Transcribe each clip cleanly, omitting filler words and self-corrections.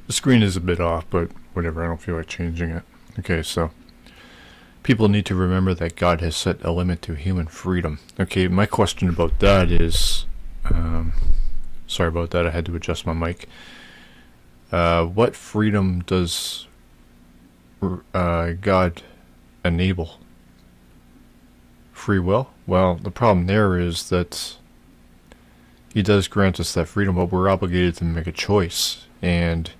The screen is a bit off, but whatever, I don't feel like changing it. Okay, so people need to remember that God has set a limit to human freedom. Okay, my question about that is, sorry about that, I had to adjust my mic. What freedom does God enable? Free will? Well, the problem there is that He does grant us that freedom, but we're obligated to make a choice. And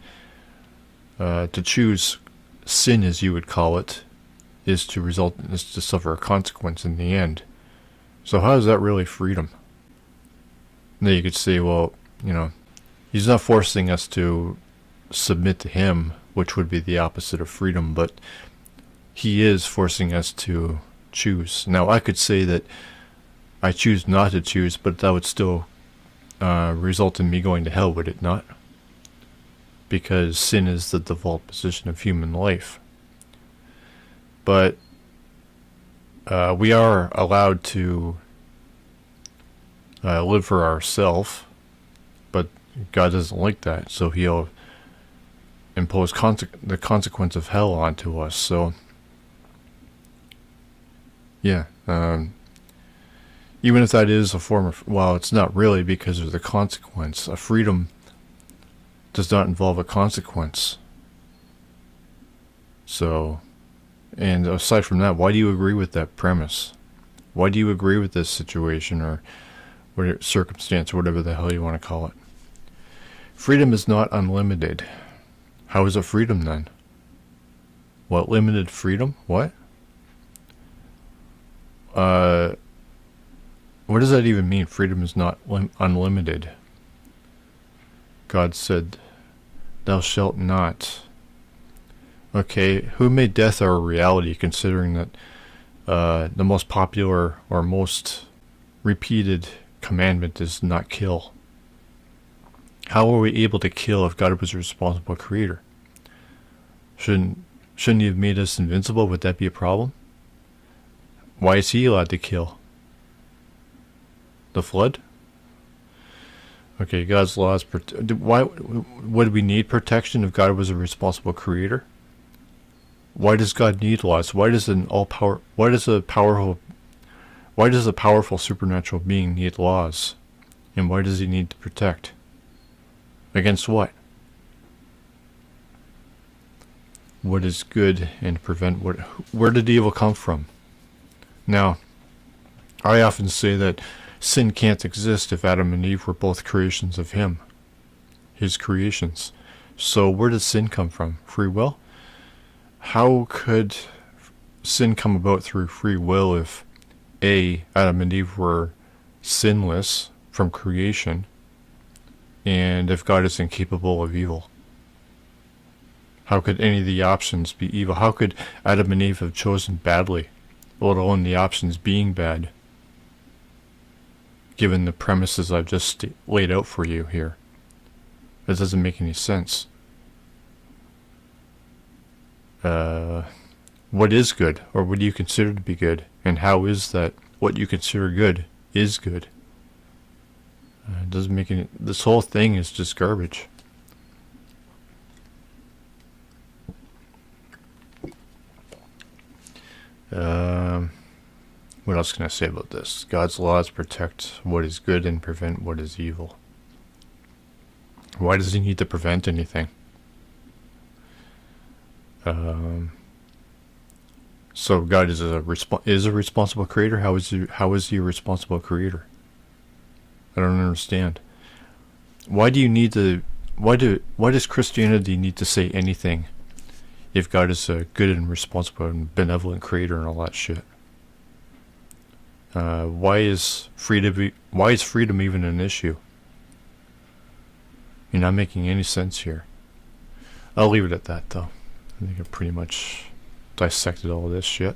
to choose sin, as you would call it, is to suffer a consequence in the end. So how is that really freedom? Now you could say, well, He's not forcing us to submit to Him, which would be the opposite of freedom, but He is forcing us to choose. Now I could say that I choose not to choose, but that would still result in me going to hell, would it not? Because sin is the default position of human life. But we are allowed to live for ourselves, but God doesn't like that, so He'll impose the consequence of hell onto us. So, yeah, even if that is a form of, well, it's not really, because of the consequence. A freedom does not involve a consequence. So, and aside from that, why do you agree with that premise? Why do you agree with this situation or whatever, circumstance, or whatever the hell you want to call it? Freedom is not unlimited. How is it freedom then? What, limited freedom? What? What does that even mean? Freedom is not unlimited. God said, "Thou shalt not." Okay, who made death our reality, considering that the most popular or most repeated commandment is not kill? How are we able to kill if God was a responsible creator? Shouldn't He have made us invincible? Would that be a problem? Why is He allowed to kill? The flood? Okay, God's laws. Why would we need protection if God was a responsible creator? Why does God need laws? Why does a powerful supernatural being need laws? And why does He need to protect? Against what? What is good and prevent what? Where did evil come from? Now, I often say that sin can't exist if Adam and Eve were both creations of Him, His creations. So where does sin come from? Free will? How could sin come about through free will if Adam and Eve were sinless from creation, and if God is incapable of evil? How could any of the options be evil? How could Adam and Eve have chosen badly, let alone the options being bad, given the premises I've just laid out for you here? That doesn't make any sense. What is good, or what do you consider to be good, and how is that what you consider good is good? It doesn't make any. This whole thing is just garbage. What else can I say about this? God's laws protect what is good and prevent what is evil. Why does He need to prevent anything? So God is a responsible creator. How is He a responsible creator? I don't understand. Why does Christianity need to say anything if God is a good and responsible and benevolent creator and all that shit? Why is freedom even an issue? You're not making any sense here. I'll leave it at that, though. I think I pretty much dissected all of this shit.